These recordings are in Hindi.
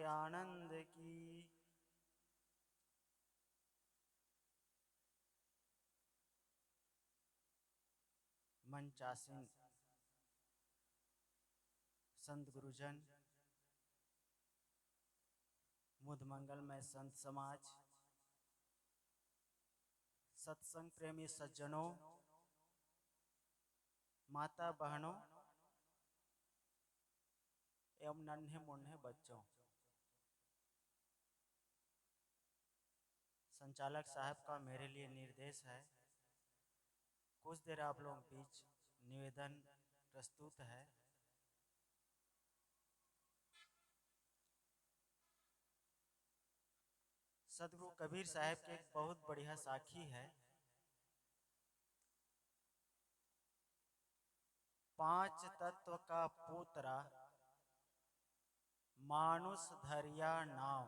सच्चिदानंद की। मंचासीन संत गुरुजन, मुद मंगलमय संत समाज, सत्संग प्रेमी सज्जनों, माता बहनों एवं नन्हे मुन्ने बच्चों, संचालक साहब का मेरे लिए निर्देश है, कुछ देर आप लोगों के बीच निवेदन प्रस्तुत है। सदगुरु कबीर साहब के एक बहुत बढ़िया साखी है। 5 तत्व का पुत्रा मानुष धरिया नाव,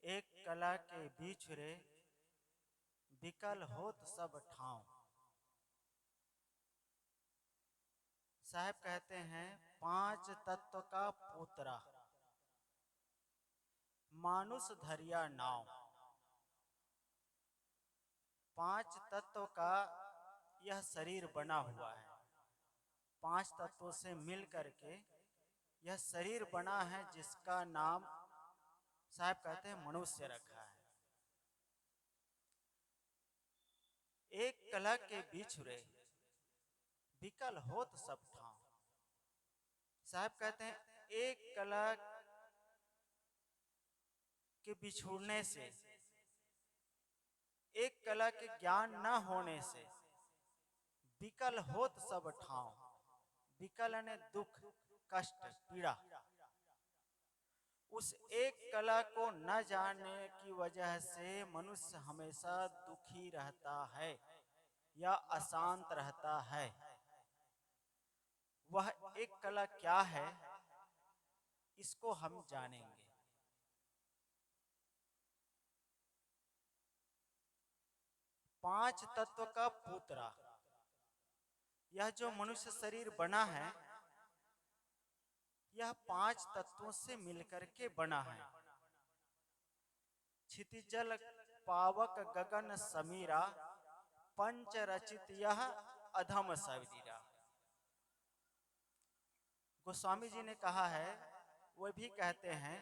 एक कला के बिछुरे बिकल होत सब ठाव। साहब कहते हैं 5 तत्व का पुत्रा मानुष धरिया नाव। 5 तत्व का यह शरीर बना हुआ है। 5 तत्वों से मिल करके यह शरीर बना है, जिसका नाम साहब कहते हैं मनुष्य रखा है। एक कला के बिछुरे बिकल होत सब ठाव। साहब कहते हैं एक कला के बिछुड़ने से, एक कला के ज्ञान न होने से बिकल होत सब ठाव। बिकल ने दुख, कष्ट, पीड़ा। उस एक कला को न जानने की वजह से मनुष्य हमेशा दुखी रहता है या अशांत रहता है। वह एक कला क्या है, इसको हम जानेंगे। 5 तत्व का पुत्रा, यह जो मनुष्य शरीर बना है, यह 5 तत्वों से मिलकर के बना है। क्षितिजल पावक गगन समीरा, पंच रचित यह अधम सविरा। गोस्वामी जी ने कहा है, वह भी कहते हैं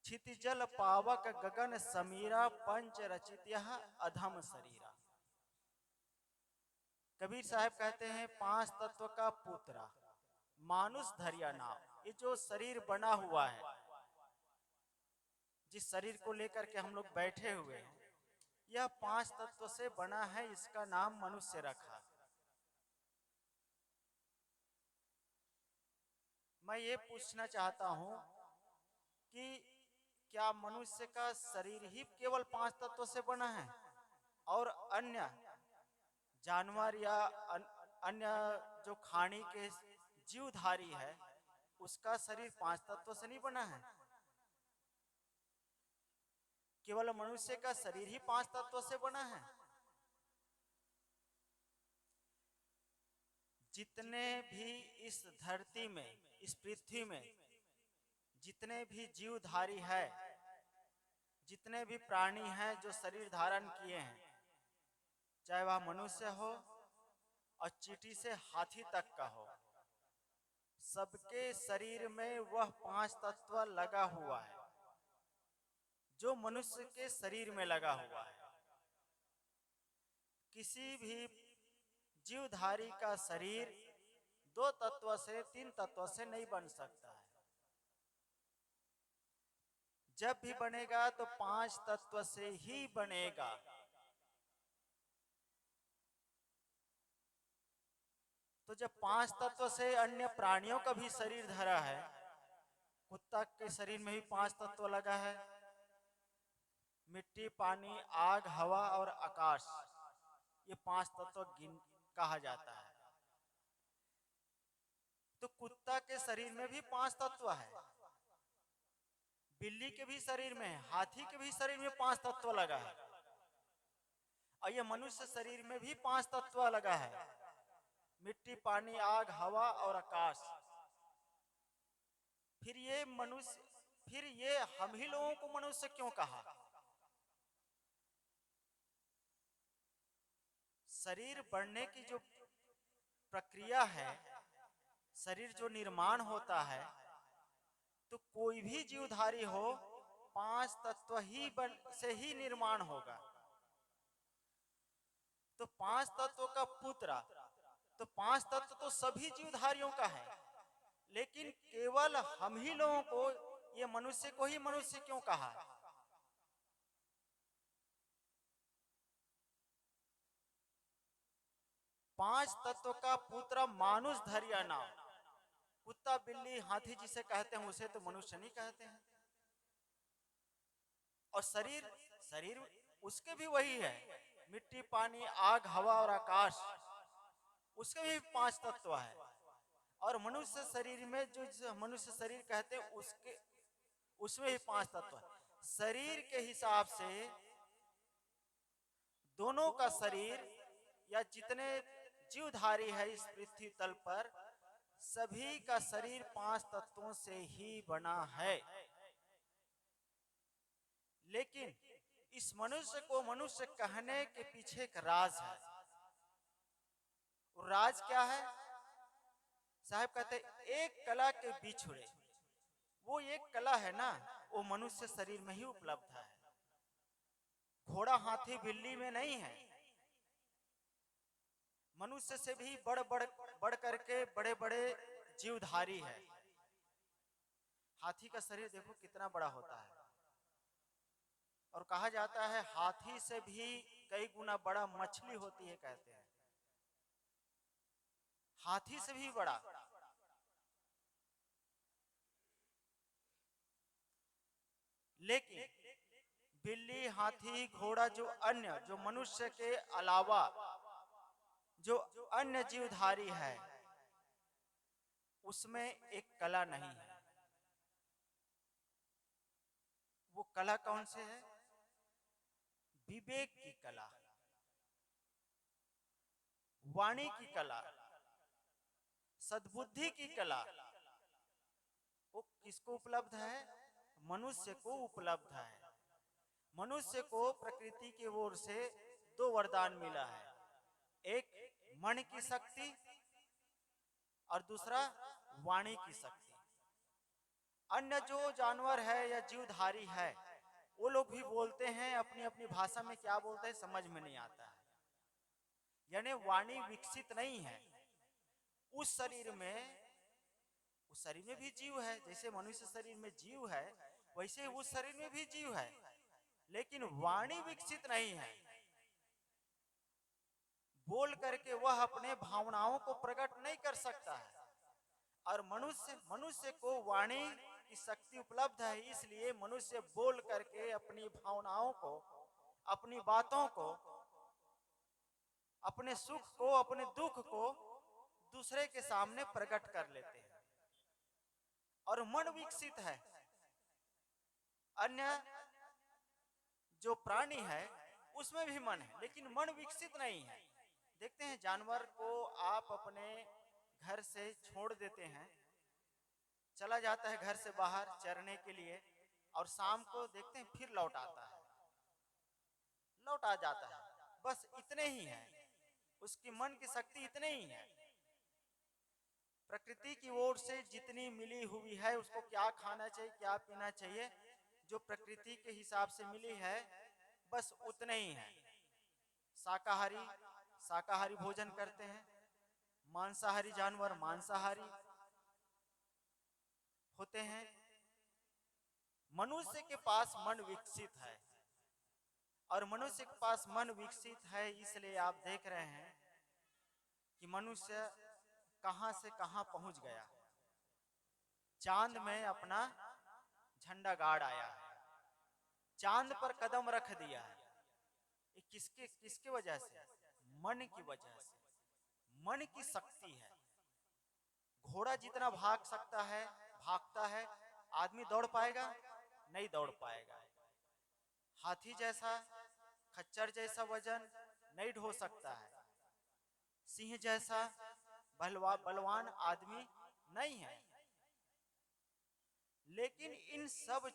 क्षितिजल पावक गगन समीरा, पंच रचित यह अधम शरीरा। कबीर साहब कहते हैं 5 तत्व का पुत्रा मानुष धरिया नाव। ये जो शरीर बना हुआ है, जिस शरीर को लेकर के हम लोग बैठे हुए हैं, यह 5 तत्व से बना है। इसका नाम मनुष्य रखा। मैं ये पूछना चाहता हूं कि क्या मनुष्य का शरीर ही केवल 5 तत्व से बना है और अन्य जानवर या अन्य जो खाने के जीवधारी है, उसका शरीर 5 तत्व से नहीं बना है? केवल मनुष्य का शरीर ही 5 तत्व से बना है। जितने भी इस धरती में, इस पृथ्वी में जितने भी जीवधारी है, जितने भी प्राणी हैं जो शरीर धारण किए हैं, चाहे वह मनुष्य हो और चींटी से हाथी तक का हो, सबके शरीर में वह 5 तत्व लगा हुआ है जो मनुष्य के शरीर में लगा हुआ है। किसी भी जीवधारी का शरीर 2 तत्व से, 3 तत्व से नहीं बन सकता है। जब भी बनेगा तो 5 तत्व से ही बनेगा। तो जब 5 तत्व से अन्य प्राणियों का भी शरीर धरा है, कुत्ता के शरीर में भी 5 तत्व लगा है, मिट्टी, पानी, आग, हवा और आकाश, ये 5 तत्व कहा जाता है। तो कुत्ता के शरीर में भी 5 तत्व है, बिल्ली के भी शरीर में, हाथी के भी शरीर में 5 तत्व लगा है, और ये मनुष्य शरीर में भी 5 तत्व लगा है, मिट्टी, पानी, आग, हवा और आकाश। फिर ये मनुष्य, फिर ये हम ही लोगों को मनुष्य क्यों कहा? शरीर बढ़ने की जो प्रक्रिया है, शरीर जो निर्माण होता है, तो कोई भी जीवधारी हो, पांच तत्व ही से ही निर्माण होगा। तो पांच तत्व का पुत्र, तो पांच तत्व तो सभी जीवधारियों का है, लेकिन केवल हम ही लोगों को, ये मनुष्य को ही मनुष्य क्यों कहा? पांच तत्व का पुत्र मानुष धरिया नाम। कुत्ता बिल्ली हाथी जिसे कहते हैं उसे तो मनुष्य नहीं कहते हैं। और शरीर, शरीर उसके भी वही है, मिट्टी पानी आग हवा और आकाश, उसके भी पांच तत्व है। और मनुष्य शरीर में जो मनुष्य शरीर कहते हैं उसके, उसमें भी पांच तत्व है। शरीर के हिसाब से दोनों का शरीर या जितने जीवधारी है इस पृथ्वी तल पर, सभी का शरीर पांच तत्वों से ही बना है। लेकिन इस मनुष्य को मनुष्य कहने के पीछे एक राज है। और राज क्या है? साहब कहते एक कला के बिछुड़े, वो एक कला है ना, वो मनुष्य शरीर में ही उपलब्ध है। घोड़ा हाथी बिल्ली में नहीं है। मनुष्य से भी बढ़ करके बड़े बड़े जीवधारी है। हाथी का शरीर देखो कितना बड़ा होता है, और कहा जाता है हाथी से भी कई गुना बड़ा मछली होती है, कहते हैं हाथी से भी बड़ा। लेकिन बिल्ली हाथी घोड़ा जो अन्य, जो मनुष्य के अलावा जो अन्य जीवधारी है, उसमें एक कला नहीं है। वो कला कौन से है? विवेक की कला, वाणी की कला, सद्बुद्धि की कला। वो किसको उपलब्ध है? मनुष्य को उपलब्ध है। मनुष्य को प्रकृति की ओर से दो वरदान मिला है, एक मन की शक्ति और दूसरा वाणी की शक्ति। अन्य जो जानवर है या जीवधारी है, वो लोग भी बोलते हैं अपनी अपनी भाषा में, क्या बोलते हैं समझ में नहीं आता है, यानी वाणी विकसित नहीं है। उस शरीर में, उस शरीर में भी जीव है, जैसे मनुष्य शरीर में जीव है वैसे उस शरीर में भी जीव है, लेकिन वाणी विकसित नहीं है। बोल करके वह अपने भावनाओं को प्रकट नहीं कर सकता है। और मनुष्य, मनुष्य को वाणी की शक्ति उपलब्ध है, इसलिए मनुष्य बोल करके अपनी भावनाओं को, अपनी बातों को, अपने सुख को, अपने दुख को दूसरे के सामने प्रकट कर लेते हैं। और मन विकसित है। अन्य जो प्राणी है उसमें भी मन है, लेकिन मन विकसित नहीं है। देखते हैं जानवर को आप अपने घर से छोड़ देते हैं, चला जाता है घर से बाहर चरने के लिए, और शाम को देखते हैं फिर लौट आता है, लौट आ जाता है। बस इतने ही है, उसकी मन की शक्ति इतने ही है। प्रकृति की ओर से जितनी मिली हुई है, उसको क्या खाना चाहिए क्या पीना चाहिए, जो प्रकृति के हिसाब से मिली है, बस उतने ही है। शाकाहारी शाकाहारी भोजन करते हैं, मांसाहारी जानवर मांसाहारी होते हैं। मनुष्य के पास मन विकसित है, और मनुष्य के पास मन विकसित है, इसलिए आप देख रहे हैं कि मनुष्य कहां से कहां पहुंच गया। चांद में अपना झंडा गाड़ आया है, चांद पर कदम रख दिया है। ये किसके किसके वजह से? मन की वजह से। मन की शक्ति है। घोड़ा जितना भाग सकता है भागता है, आदमी दौड़ पाएगा? नहीं दौड़ पाएगा। हाथी जैसा, खच्चर जैसा वजन नहीं ढो सकता है। सिंह जैसा बलवान आदमी नहीं है। लेकिन इन सब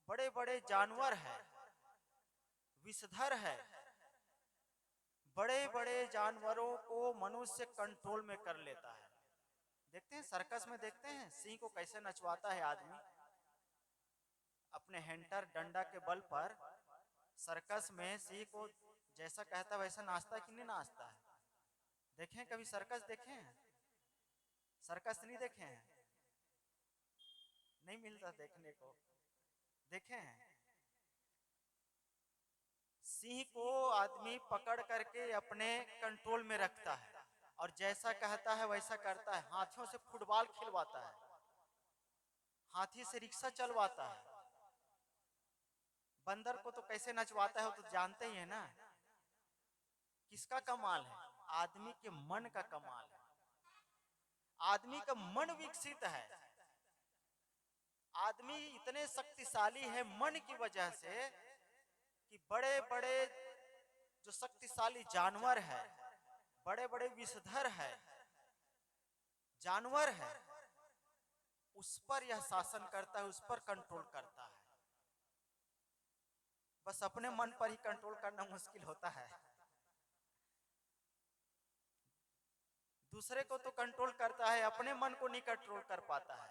बड़े बड़े जानवर है, विषधर है, बड़े बड़े जानवरों को मनुष्य कंट्रोल में कर लेता है। देखते हैं सर्कस में, देखते हैं सिंह को कैसे नचवाता है आदमी अपने हैंटर डंडा के बल पर। सर्कस में सिंह को जैसा कहता है वैसा नाचता कि नहीं नाचता है। देखें कभी सर्कस देखे हैं? सर्कस नहीं देखे हैं? नहीं मिलता देखने को। देखे हैं? सिंह को आदमी पकड़ करके अपने कंट्रोल में रखता है और जैसा कहता है वैसा करता है। हाथियों से फुटबॉल खिलवाता है, हाथी से रिक्शा चलवाता है। बंदर को तो कैसे नचवाता है वो तो जानते ही है ना। किसका कमाल है? आदमी के मन का कमाल है। आदमी का मन विकसित है। आदमी इतने शक्तिशाली है मन की वजह से कि बड़े बड़े जो शक्तिशाली जानवर है, बड़े बड़े विषधर है, जानवर है, उस पर यह शासन करता है, उस पर कंट्रोल करता है। बस अपने मन पर ही कंट्रोल करना मुश्किल होता है। दूसरे को तो कंट्रोल करता है, अपने मन को नहीं कंट्रोल कर पाता है।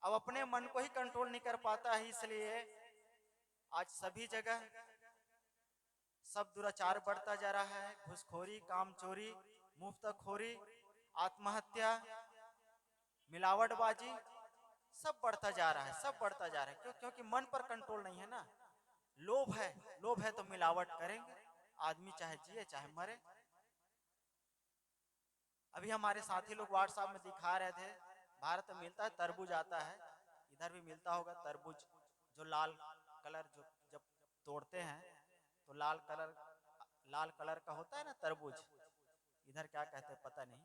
अब अपने मन को ही कंट्रोल नहीं कर पाता है, इसलिए आज सभी जगह सब दुराचार बढ़ता जा रहा है। घूसखोरी, कामचोरी, मुफ्तखोरी, आत्महत्या, मिलावटबाजी सब बढ़ता जा रहा है, सब बढ़ता जा रहा है। क्यों? क्योंकि मन पर कंट्रोल नहीं है ना। लोभ है, लोभ है तो मिलावट करेंगे। आदमी चाहे जिए चाहे मरे। अभी हमारे साथी लोग व्हाट्सएप में दिखा रहे थे, भारत में मिलता है तरबूज, आता है इधर भी मिलता होगा तरबूज, जो लाल कलर, जो जब तोड़ते हैं तो लाल कलर का होता है ना तरबूज। इधर क्या कहते हैं पता नहीं।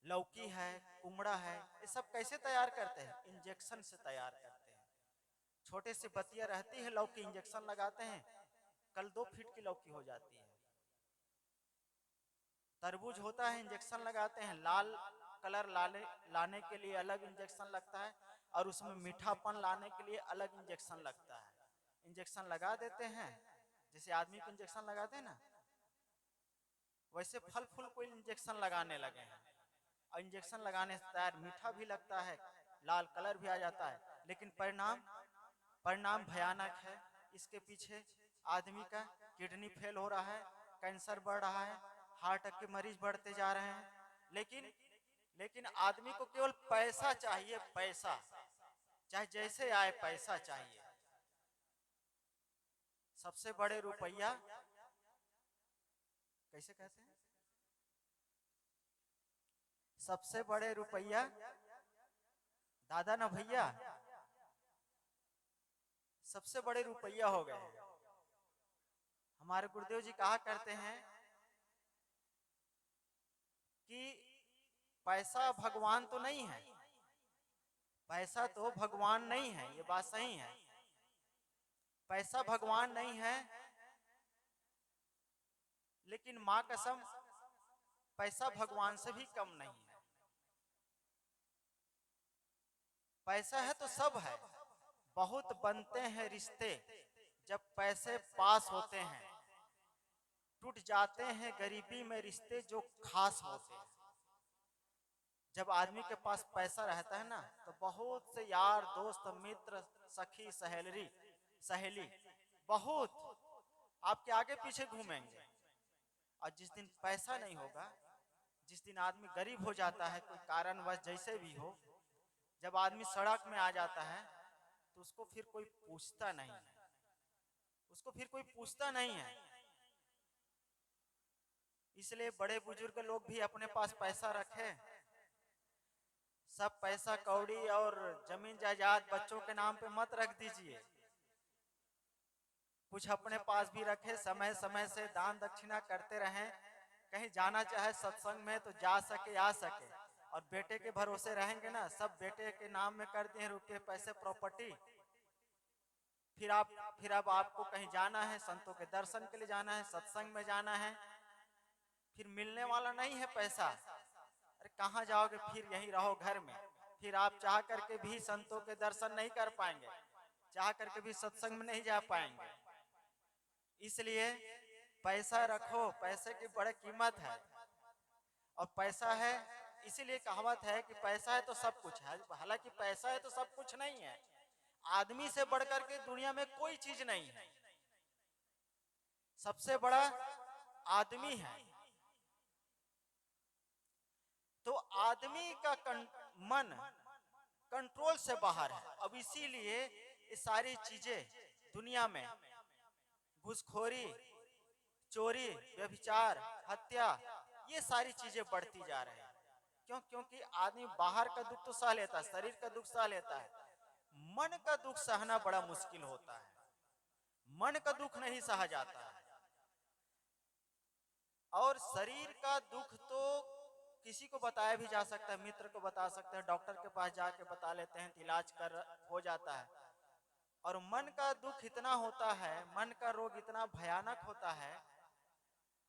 लौकी है, कुमड़ा है, ये सब कैसे तैयार करते हैं? इंजेक्शन से तैयार करते हैं। छोटे से बतिया रहती है लौकी, इंजेक्शन लगाते हैं, कल 2 फीट की लौकी हो जाती है। तरबूज होता है, इंजेक्शन लगाते हैं। लाल कलर लाने के लिए अलग इंजेक्शन लगता है और उसमें मीठापन लाने के लिए अलग इंजेक्शन लगता है। इंजेक्शन लगा देते हैं, जैसे आदमी को इंजेक्शन लगाते हैं ना, वैसे फल फूल को इंजेक्शन लगाने लगे हैं। और इंजेक्शन लगाने से तैयार मीठा भी लगता है, लाल कलर भी आ जाता है, लेकिन परिणाम भयानक है। इसके पीछे आदमी का किडनी फेल हो रहा है, कैंसर बढ़ रहा है, हार्ट अटैक के मरीज बढ़ते जा रहे हैं। लेकिन आदमी को केवल पैसा चाहिए, पैसा, चाहे जैसे आए पैसा चाहिए। सबसे बड़े रुपया कैसे कहते हैं? सबसे बड़े रुपया दादा ना भैया, सबसे बड़े रुपया हो गए। हमारे गुरुदेव जी कहा करते हैं कि पैसा भगवान तो नहीं है, पैसा तो भगवान नहीं है, ये बात सही है। पैसा भगवान नहीं है, लेकिन मां कसम पैसा भगवान से भी कम नहीं है। पैसा है तो सब है। बहुत बनते हैं रिश्ते, जब पैसे पास होते हैं टूट जाते हैं गरीबी में रिश्ते जो खास होते हैं। जब आदमी के पास पैसा रहता है ना तो बहुत से यार दोस्त मित्र सखी सहेली बहुत आपके आगे पीछे घूमेंगे। और जिस दिन पैसा नहीं होगा, जिस दिन आदमी गरीब हो जाता है कोई कारणवश जैसे भी हो, जब आदमी सड़क में आ जाता है तो उसको फिर कोई पूछता नहीं है, उसको फिर कोई पूछता नहीं है। इसलिए बड़े बुजुर्ग लोग भी अपने पास पैसा रखे, सब पैसा कौड़ी और जमीन जायदाद बच्चों के नाम पे मत रख दीजिए, कुछ अपने पास भी रखे, समय समय से दान दक्षिणा करते रहें। कहीं जाना चाहे सत्संग में तो जा सके आ सके। और बेटे के भरोसे रहेंगे ना, सब बेटे के नाम में कर दिए रुपये पैसे प्रॉपर्टी, फिर अब आपको कहीं जाना है, संतों के दर्शन के लिए जाना है, सत्संग में जाना है, फिर मिलने वाला नहीं है पैसा। अरे कहाँ जाओगे? फिर यहीं रहो घर में। फिर आप चाह करके भी संतों के दर्शन नहीं कर पाएंगे, चाह करके भी सत्संग में नहीं जा पाएंगे। इसलिए पैसा रखो, पैसे की बड़ी कीमत है। और पैसा है, इसीलिए कहावत है कि पैसा है तो सब कुछ है। हालांकि पैसा है तो सब कुछ नहीं है। आदमी से बढ़कर के दुनिया में कोई चीज नहीं है। सबसे बड़ा आदमी है। तो आदमी का मन कंट्रोल से बाहर है। अब इसीलिए ये सारी चीजें दुनिया में, घूसखोरी, चोरी, व्यभिचार, हत्या, ये सारी चीजें बढ़ती जा रही है। क्यों? क्योंकि आदमी बाहर का दुख तो सह लेता है, शरीर का दुख सह लेता है, मन का दुख सहना बड़ा मुश्किल होता है। मन का दुख नहीं सहा जाता है। और शरीर का दुख तो किसी को बताया भी जा सकता है, मित्र को बता सकते हैं, डॉक्टर के पास जाके बता लेते हैं, इलाज कर हो जाता है। और मन का दुख इतना होता है, मन का रोग इतना भयानक होता है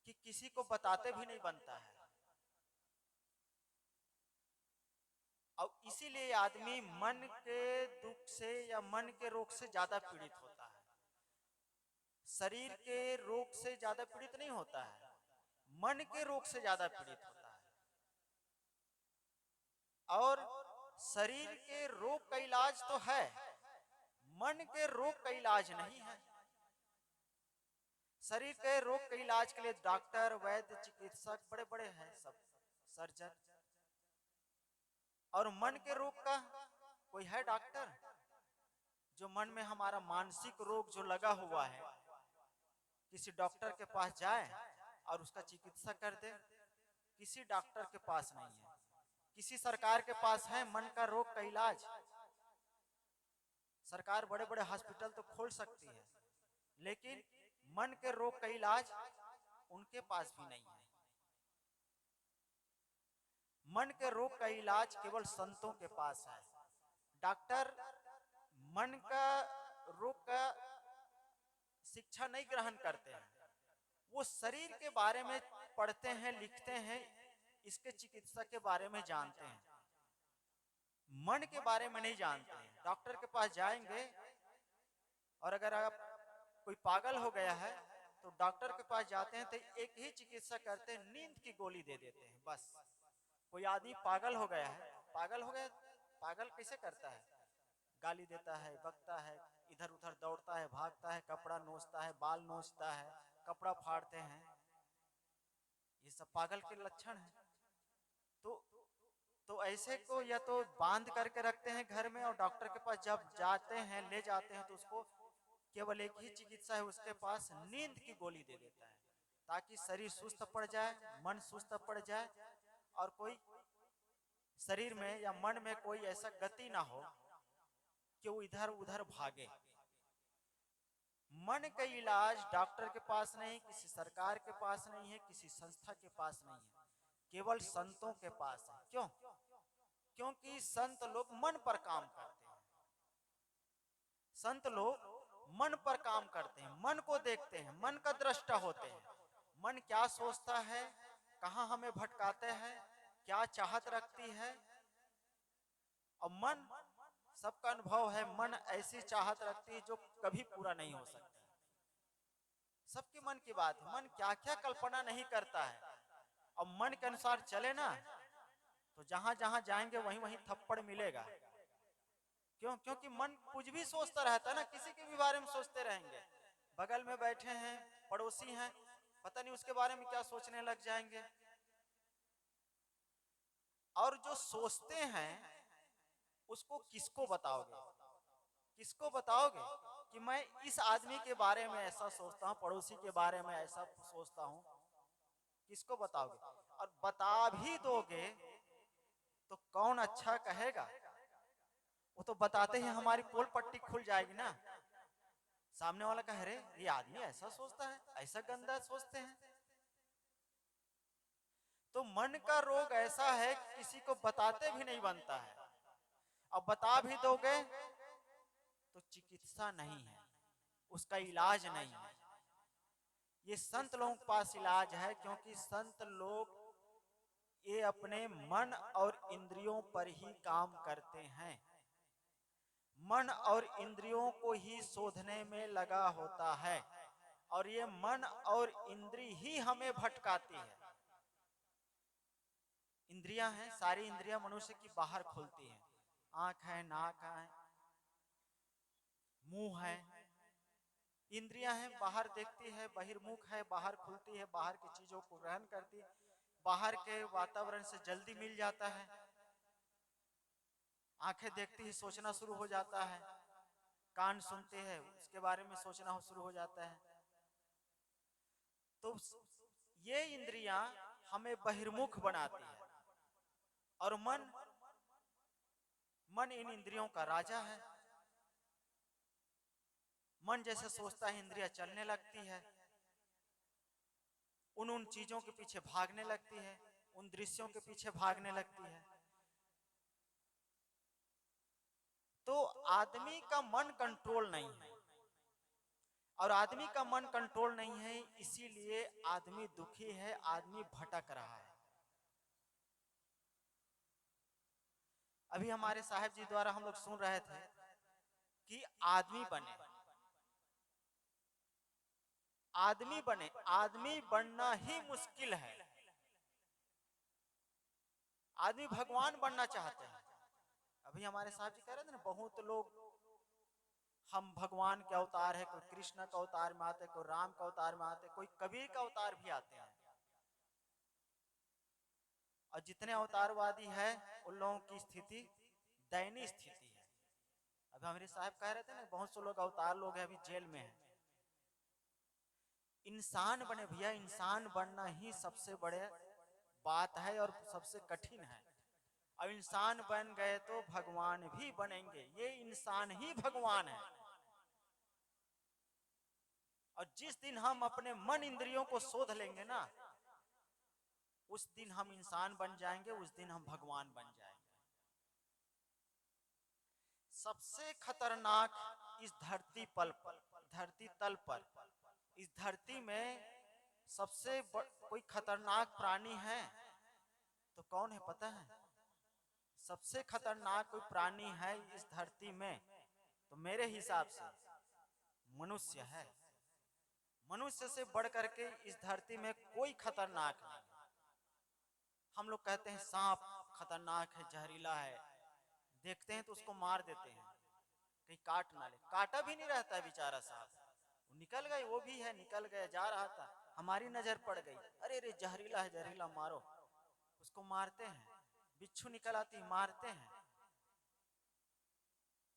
कि किसी को बताते भी नहीं बनता है। और इसीलिए आदमी मन के दुख से या मन के रोग से ज्यादा पीड़ित होता है, शरीर के रोग से ज्यादा पीड़ित नहीं होता है, मन के रोग से ज्यादा पीड़ित होता है। और शरीर के रोग का इलाज तो है, मन के रोग का इलाज नहीं है। शरीर के रोग के इलाज के लिए डॉक्टर, वैद्य, चिकित्सक बड़े बड़े हैं, सब सर्जन। और मन के रोग का कोई है डॉक्टर? जो मन में हमारा मानसिक रोग जो लगा हुआ है, किसी डॉक्टर के पास जाए और उसका चिकित्सा कर दे? किसी डॉक्टर के पास नहीं है। किसी सरकार के पास है मन का रोग का इलाज? सरकार बड़े बड़े हॉस्पिटल तो खोल सकती है, लेकिन मन के रोग का इलाज उनके पास भी नहीं है। मन के रोग का इलाज केवल संतों के पास है। डॉक्टर मन का रोग का शिक्षा नहीं ग्रहण करते हैं, वो शरीर के बारे में पढ़ते हैं, लिखते हैं, इसके चिकित्सा के बारे में जानते हैं, मन के बारे में नहीं जानते हैं। डॉक्टर के पास जाएंगे और अगर आप कोई पागल हो गया है तो डॉक्टर के पास जाते हैं तो एक ही चिकित्सा करते हैं, नींद की गोली दे देते हैं, बस। कोई आदमी पागल हो गया है, पागल हो गया, पागल कैसे करता है? गाली देता है, बकता है, इधर उधर दौड़ता है, भागता है, कपड़ा नोचता है, बाल नोचता है, कपड़ा फाड़ते हैं, ये सब पागल के लक्षण है। तो ऐसे को या तो बांध करके रखते हैं घर में, और डॉक्टर के पास जब जाते हैं, ले जाते हैं, तो उसको केवल एक ही चिकित्सा है, उसके पास नींद की गोली दे देता है, ताकि शरीर सुस्त पड़ जाए, मन सुस्त पड़ जाए, और कोई शरीर में या मन में कोई ऐसा गति ना हो कि वो इधर उधर भागे। मन का इलाज डॉक्टर के पास नहीं, किसी सरकार के पास नहीं है, किसी संस्था के पास नहीं है, केवल संतों के पास है। क्यों? क्योंकि संत लोग मन पर काम करते हैं। संत लोग मन पर काम करते हैं, मन को देखते हैं, मन का दृष्टा होते हैं। मन क्या सोचता है, कहां हमें भटकाते हैं, क्या चाहत रखती है। और मन, सबका अनुभव है, मन ऐसी चाहत रखती है जो कभी पूरा नहीं हो सकती। सबके मन की बात है, मन क्या क्या कल्पना नहीं करता है। और मन के अनुसार चले ना तो जहां जहां जाएंगे वहीं वहीं थप्पड़ मिलेगा। क्यों? क्योंकि मन कुछ भी सोचता रहता है ना, किसी के भी बारे में सोचते रहेंगे। बगल में बैठे हैं, पड़ोसी हैं, पता नहीं उसके बारे में क्या सोचने लग जाएंगे। और जो सोचते हैं उसको किसको बताओगे? किसको बताओगे कि मैं इस आदमी के बारे में ऐसा सोचता हूँ, पड़ोसी के बारे में ऐसा सोचता हूँ? किसको बताओगे? और बता भी दोगे तो कौन अच्छा कहेगा? वो तो बताते ही हमारी पोल पट्टी खुल जाएगी ना। सामने वाला कहे, रे ये आदमी ऐसा सोचता है, ऐसा गंदा सोचते हैं। तो मन का रोग ऐसा है कि किसी को बताते भी नहीं बनता है। अब बता भी दोगे तो चिकित्सा नहीं है, उसका इलाज नहीं है। ये संत लोगों के पास इलाज है, क्योंकि संत लोग ये अपने मन और इंद्रियों पर ही काम करते हैं। मन और इंद्रियों को ही शोधने में लगा होता है और ये मन और इंद्री ही हमें भटकाती है। इंद्रियां हैं, सारी इंद्रियां मनुष्य की बाहर खुलती हैं। आंख है, नाक है, मुंह है, इंद्रियां हैं, बाहर देखती है, बहिर्मुख है, बाहर खुलती है, बाहर की चीजों को ग्रहण करती है, बाहर के वातावरण से जल्दी मिल जाता है। आंखें देखती ही सोचना शुरू हो जाता है, कान सुनते हैं उसके बारे में सोचना शुरू हो जाता है। तो ये इंद्रियां हमें बहिर्मुख बनाती है और मन इन इंद्रियों का राजा है। मन जैसे सोचता है इंद्रियां चलने लगती है, उन चीजों के पीछे भागने लगती है, उन दृश्यों के पीछे भागने लगती है। तो आदमी का मन कंट्रोल नहीं है और आदमी का मन कंट्रोल नहीं है, इसीलिए आदमी दुखी है, आदमी भटक रहा है। अभी हमारे साहब जी द्वारा हम लोग सुन रहे थे कि आदमी बने, आदमी बने, आदमी बनना ही मुश्किल है। आदमी भगवान बनना चाहते हैं। अभी हमारे साहब जी कह रहे थे ना, बहुत लोग हम भगवान के अवतार है, कोई कृष्ण का अवतार में आते, कोई राम का अवतार में आते, कोई कबीर का अवतार भी आते हैं। और जितने अवतारवादी है उन लोगों की स्थिति दयनीय स्थिति है। अभी हमारे साहब कह रहे थे ना, बहुत से लोग अवतार लोग हैं, अभी जेल में हैं। इंसान बने भैया, इंसान बनना ही सबसे बड़े बात है और सबसे कठिन है। अब इंसान बन गए तो भगवान भी बनेंगे, ये इंसान ही भगवान है। और जिस दिन हम अपने मन इंद्रियों को शोध लेंगे ना, उस दिन हम इंसान बन जाएंगे, उस दिन हम भगवान बन जाएंगे। सबसे खतरनाक इस धरती तल पर इस धरती में सबसे कोई खतरनाक प्राणी है तो कौन है पता है? सबसे खतरनाक कोई प्राणी है इस धरती में तो मेरे हिसाब से मनुष्य है। मनुष्य से बढ़ करके इस धरती में कोई खतरनाक नहीं। हम लोग कहते हैं सांप खतरनाक है, जहरीला है, देखते हैं तो उसको मार देते हैं, कहीं काट ना ले। काटा भी नहीं रहता है बेचारा सांप, वो निकल गए, वो भी है निकल गया, जा रहा था, हमारी नजर पड़ गई, अरे रे जहरीला है, जहरीला मारो, उसको मारते हैं। बिच्छू निकल आती मारते हैं।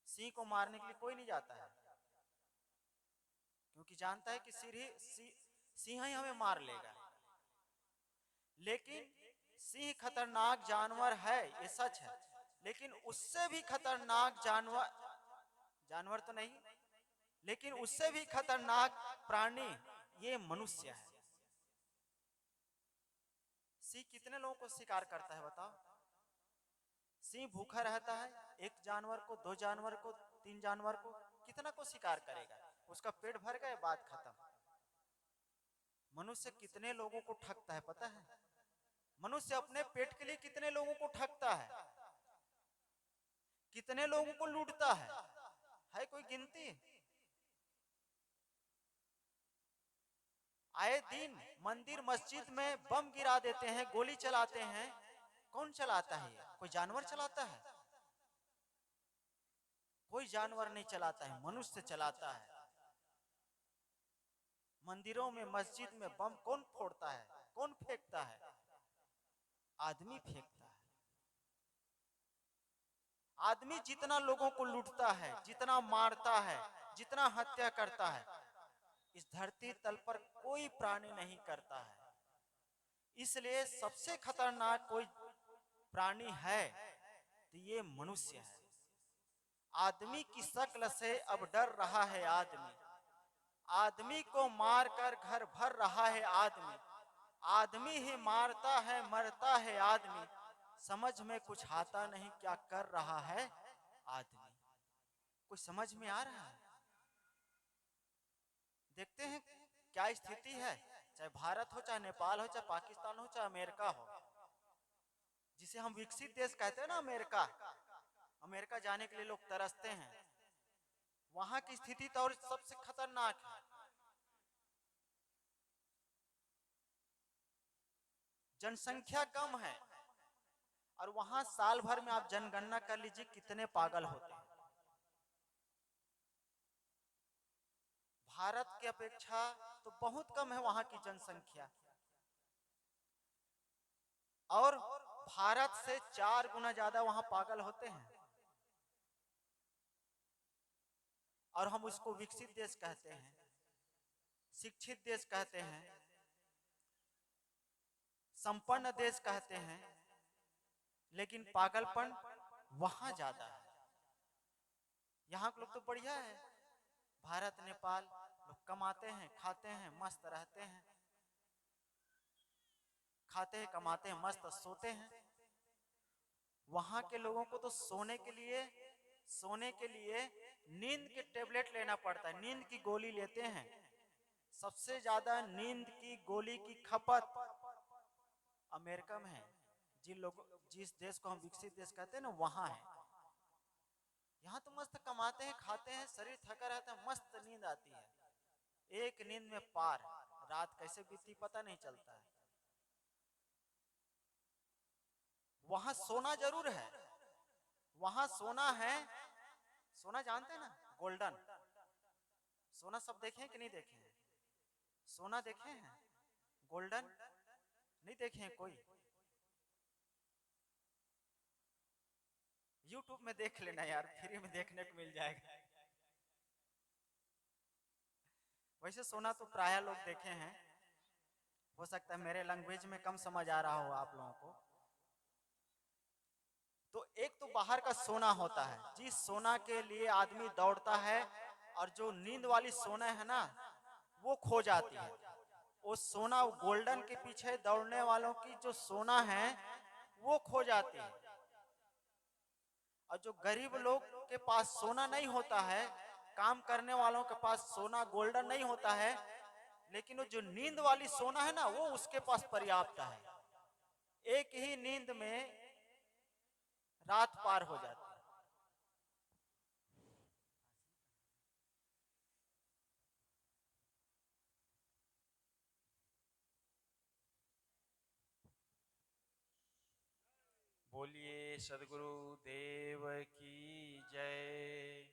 सिंह को मारने के लिए कोई नहीं जाता है, क्योंकि जानता है कि सिंह ही हमें मार लेगा। लेकिन सिंह खतरनाक जानवर है, ये सच है, लेकिन उससे भी खतरनाक जानवर तो नहीं, लेकिन उससे भी खतरनाक प्राणी ये मनुष्य है। सिंह कितने लोगों को शिकार करता है बताओ? सिंह भूखा रहता है, एक जानवर को, दो जानवर को, तीन जानवर को, कितना को शिकार करेगा? उसका पेट भर गए, बात खत्म। मनुष्य कितने लोगों को ठगता है पता है? मनुष्य अपने पेट के लिए कितने लोगों को ठगता है, कितने लोगों को लूटता है कोई गिनती? आए दिन मंदिर मस्जिद में बम गिरा देते हैं, गोली चलाते हैं। कौन चलाता है? कोई जानवर चलाता है? कोई जानवर नहीं चलाता है, मनुष्य चलाता है। मंदिरों में मस्जिद में बम कौन फोड़ता है, कौन फेंकता है? आदमी फेंकता है। आदमी जितना लोगों को लूटता है, जितना मारता है, जितना हत्या करता है, इस धरती तल पर कोई प्राणी नहीं करता है। इसलिए सबसे खतरनाक कोई प्राणी है तो ये मनुष्य है। आदमी की शक्ल से अब डर रहा है आदमी, आदमी को मारकर घर भर रहा है आदमी, आदमी ही मारता है मरता है आदमी, समझ में कुछ आता नहीं क्या कर रहा है आदमी। कुछ समझ में आ रहा है? देखते हैं क्या स्थिति है, चाहे भारत हो, चाहे नेपाल हो, चाहे पाकिस्तान हो, चाहे अमेरिका हो। जिसे हम विकसित देश कहते हैं ना, अमेरिका, अमेरिका जाने के लिए लोग तरसते हैं। वहां की स्थिति तो और सबसे खतरनाक है। जनसंख्या कम है और वहां साल भर में आप जनगणना कर लीजिए कितने पागल होते हैं। भारत की अपेक्षा तो बहुत कम है वहां की जनसंख्या, और भारत से 4 गुना ज्यादा वहां पागल होते हैं। और हम उसको विकसित देश कहते हैं, शिक्षित देश कहते हैं, संपन्न देश कहते हैं, लेकिन पागलपन वहां ज्यादा है। यहाँ के लोग तो बढ़िया है, भारत नेपाल लोग कमाते हैं, खाते हैं, मस्त रहते हैं, खाते हैं, कमाते हैं, मस्त सोते हैं। वहां के लोगों को तो सोने के लिए नींद के टेबलेट लेना पड़ता है, नींद की गोली लेते हैं। सबसे ज्यादा नींद की गोली की खपत अमेरिका में है। जिस देश को हम विकसित देश कहते हैं ना, वहां है। यहाँ तो मस्त कमाते हैं, खाते हैं, शरीर थका रहता है, मस्त नींद आती है, एक नींद में पार, रात कैसे बीती पता नहीं चलता है। वहां सोना जरूर है, वहां सोना है। सोना जानते हैं ना, गोल्डन सोना, सब देखे हैं कि नहीं देखे हैं? सोना देखे हैं, गोल्डन नहीं देखे हैं कोई? यूट्यूब में देख लेना यार, फ्री में देखने को मिल जाएगा। वैसे सोना तो प्राय लोग देखे हैं, हो सकता है मेरे लैंग्वेज में कम समझ आ रहा हो आप लोगों को। तो एक तो बाहर का सोना होता है, जिस सोना के लिए आदमी दौड़ता है, और जो नींद वाली सोना है ना, वो खो जाती है। वो सोना, गोल्डन के पीछे दौड़ने वालों की जो सोना है वो खो जाती है। और जो गरीब लोग के पास सोना नहीं होता है, काम करने वालों के पास सोना गोल्डन नहीं होता है, लेकिन वो जो नींद वाली सोना है ना, वो उसके पास पर्याप्त है। एक ही नींद में रात पार हो जाती है। बोलिए सदगुरु देव की जय,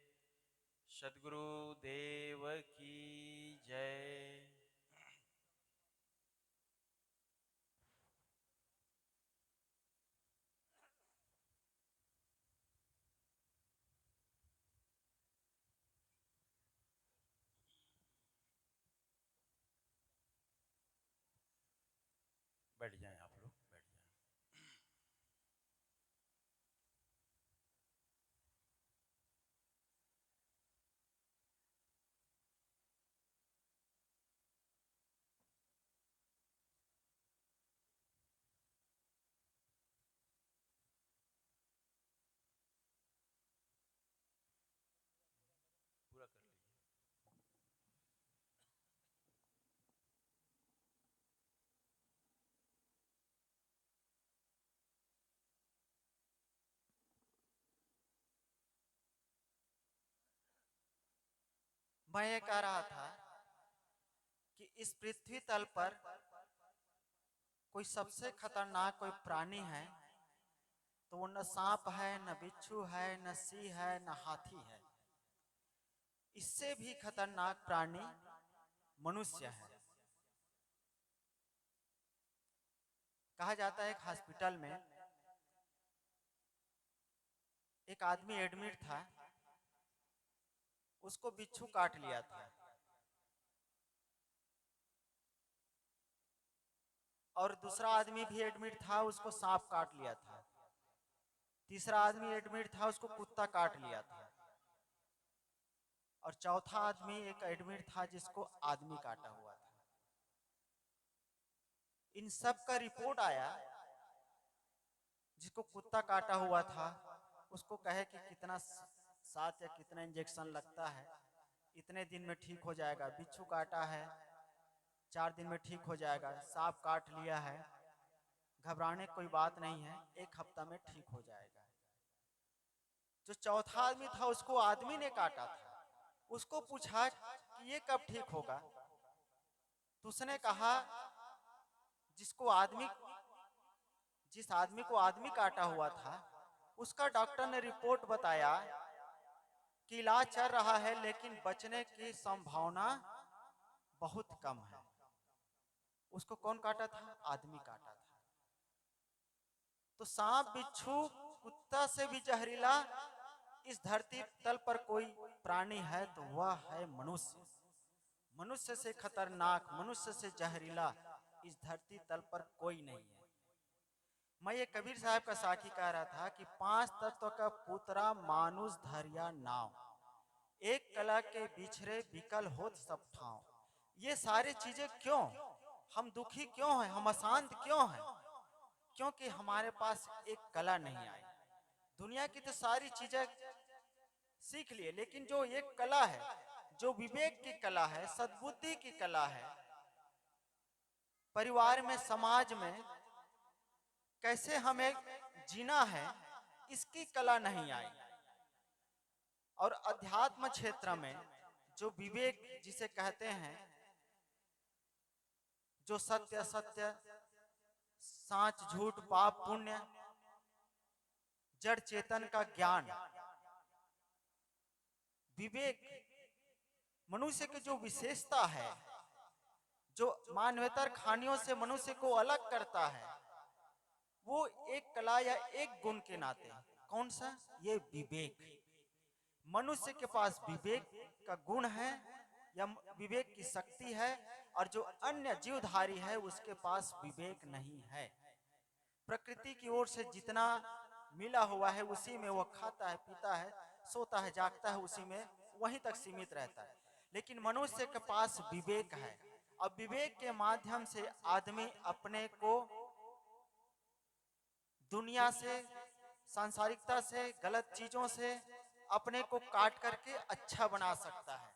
सदगुरु देव की जय। बैठ जाएं आप लोग, बैठ जाएं। पूरा कर लीजिए। मैं ये कह रहा था कि इस पृथ्वी तल पर कोई सबसे खतरनाक कोई प्राणी है तो वो न सांप है, न बिच्छू है, न सिंह है, न हाथी है। इससे भी खतरनाक प्राणी मनुष्य है। कहा जाता है एक हॉस्पिटल में एक आदमी एडमिट था, उसको बिच्छू काट लिया था, और दूसरा आदमी भी एडमिट था, उसको सांप काट लिया था, तीसरा आदमी एडमिट था, उसको कुत्ता काट लिया था, और चौथा आदमी एक एडमिट था जिसको आदमी काटा हुआ था। इन सब का रिपोर्ट आया। जिसको कुत्ता काटा हुआ था उसको कहे कि कितना 7 या कितना इंजेक्शन लगता है, इतने दिन में ठीक हो जाएगा। बिच्छू काटा है, 4 दिन में ठीक हो जाएगा। सांप काट लिया है, घबराने कोई बात नहीं है, 1 हफ्ता में ठीक हो जाएगा। जो चौथा आदमी था उसको आदमी ने काटा था। उसको पूछा कि ये कब ठीक होगा, तो उसने कहा जिस आदमी को आदमी काटा हुआ था उसका डॉक्टर ने रिपोर्ट बताया कि इलाज चल रहा है लेकिन बचने की संभावना बहुत कम है। उसको कौन काटा था? आदमी काटा था। तो सांप, बिच्छू, कुत्ता से भी जहरीला इस धरती तल पर कोई प्राणी है तो वह है मनुष्य। मनुष्य से खतरनाक, मनुष्य से जहरीला इस धरती तल पर कोई नहीं है। मैं ये कबीर साहब का साखी कह रहा था कि 5 तत्व का पुतरा मानुष धरिया नाव, एक कला के बिछरे विकल होत सब ठाव। ये सारी चीजें क्यों? हम दुखी क्यों हैं? हम अशांत क्यों हैं? क्योंकि हमारे पास एक कला नहीं आई। दुनिया की तो सारी चीजें सीख लिए, लेकिन जो एक कला है, जो विवेक की कला है, सद्बुद्धि की कला है, परिवार में, समाज में कैसे हमें जीना है, इसकी कला नहीं आई। और अध्यात्म क्षेत्र में जो विवेक जिसे कहते हैं, जो सत्य असत्य, साच झूठ, पाप पुण्य, जड़ चेतन का ज्ञान, विवेक मनुष्य की जो विशेषता है, जो मानवेतर खानियों से मनुष्य को अलग करता है, वो एक कला या एक गुण के नाते। कौन सा? ये विवेक। मनुष्य के पास विवेक का गुण है या विवेक की शक्ति है, और जो अन्य जीवधारी है उसके पास विवेक नहीं है। प्रकृति की ओर से जितना मिला हुआ है उसी में वो खाता है, पीता है, सोता है, जागता है, उसी में वहीं तक सीमित रहता है। लेकिन मनुष्य के पास विवेक है, और विवेक के माध्यम से आदमी अपने को दुनिया से, सांसारिकता से, गलत चीजों से अपने को काट करके अच्छा बना सकता है,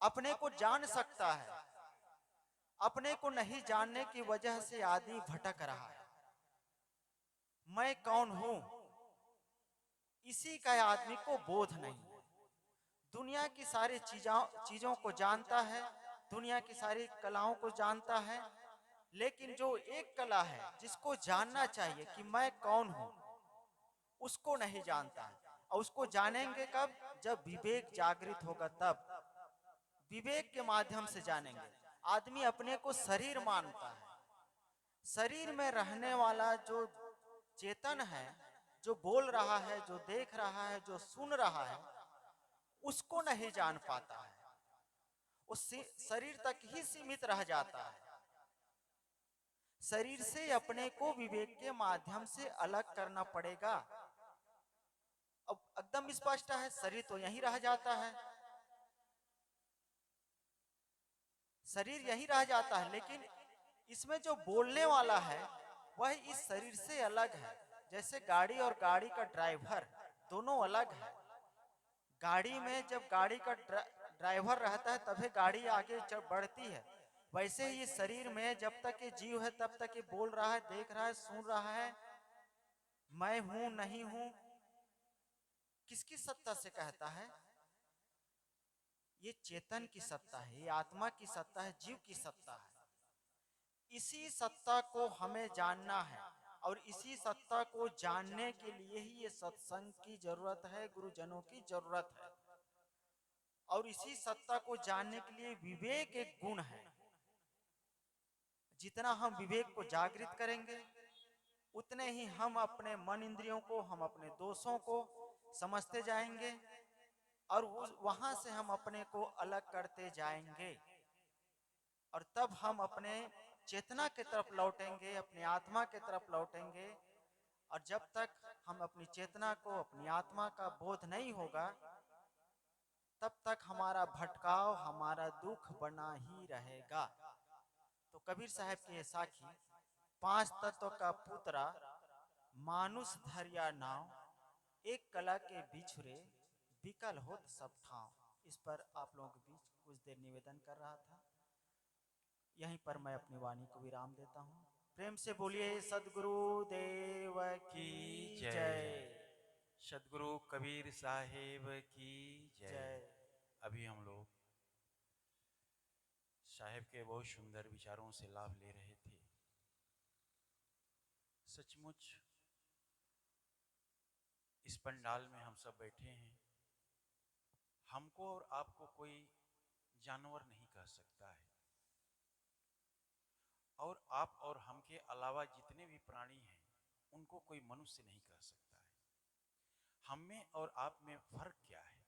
अपने को जान सकता है। अपने को नहीं जानने की वजह से आदमी भटक रहा है। मैं कौन हूं, इसी का आदमी को बोध नहीं है। दुनिया की सारी चीजों को जानता है, दुनिया की सारी कलाओं को जानता है, लेकिन जो एक कला है जिसको जानना चाहिए कि मैं कौन हूं, उसको नहीं जानता है। और उसको जानेंगे कब? जब विवेक जागृत होगा तब। विवेक के माध्यम से जानेंगे। आदमी अपने को शरीर मानता है। शरीर में रहने वाला जो चेतन है, जो बोल रहा है, जो देख रहा है, जो सुन रहा है, उसको नहीं जान पाता है। उस शरीर तक ही सीमित रह जाता है। शरीर से अपने को विवेक के माध्यम से अलग करना पड़ेगा। अब एकदम स्पष्ट है, शरीर तो यहीं रह जाता है, शरीर यहीं रह जाता है, लेकिन इसमें जो बोलने वाला है वह इस शरीर से अलग है। जैसे गाड़ी और गाड़ी का ड्राइवर दोनों अलग है। गाड़ी में जब गाड़ी का ड्राइवर रहता है तभी गाड़ी आगे बढ़ती है। वैसे ही शरीर में जब तक ये जीव है तब तक ये बोल रहा है, देख रहा है, सुन रहा है। मैं हूं, नहीं हूं, किसकी सत्ता से कहता है? ये चेतन की सत्ता है, ये आत्मा की सत्ता है, जीव की सत्ता है। इसी सत्ता को हमें जानना है, और इसी सत्ता को जानने के लिए ही ये सत्संग की जरूरत है, गुरुजनों की जरूरत है। और इसी सत्ता को जानने के लिए विवेक एक गुण है। जितना हम विवेक को जागृत करेंगे उतने ही हम अपने मन इंद्रियों को, हम अपने दोषों को समझते जाएंगे, और वहां से हम अपने को अलग करते जाएंगे। और तब हम अपने चेतना की तरफ लौटेंगे, अपनी आत्मा की तरफ लौटेंगे। और जब तक हम अपनी चेतना को, अपनी आत्मा का बोध नहीं होगा, तब तक हमारा भटकाव, हमारा दुख बना ही रहेगा। तो कबीर साहब की साखी, 5 तत्व का पुतरा मानुष धरिया नाव, एक कला के बिछुरे विकल होत सब ठाव। इस पर आप लोगों के बीच कुछ देर निवेदन कर रहा था। यहीं पर मैं अपनी वाणी को विराम देता हूँ। प्रेम से बोलिए सदगुरु देव की की जय। जय। सदगुरु कबीर साहेब की जय। जय। अभी हम लोग साहेब के बहुत सुंदर विचारों से लाभ ले रहे थे। सचमुच इस पंडाल में हम सब बैठे हैं, हमको और आपको कोई जानवर नहीं कह सकता है, और आप और हम के अलावा जितने भी प्राणी हैं उनको कोई मनुष्य नहीं कह सकता है। हम में और आप में फर्क क्या है?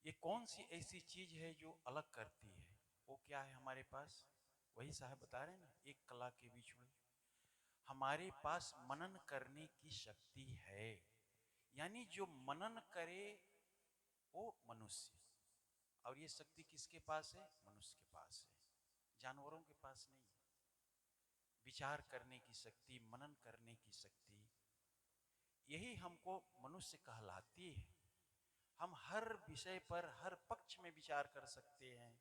ये कौन सी ऐसी चीज है जो अलग करती है? वो क्या है हमारे पास? वही साहब बता रहे हैं ना, एक कला के बीच में हमारे पास मनन करने की शक्ति है। यानी जो मनन करे वो मनुष्य, और ये शक्ति किसके पास है? मनुष्य के पास है, जानवरों के पास नहीं है। विचार करने की शक्ति, मनन करने की शक्ति, यही हमको मनुष्य कहलाती है। हम हर विषय पर हर पक्ष में विचार कर सकते हैं,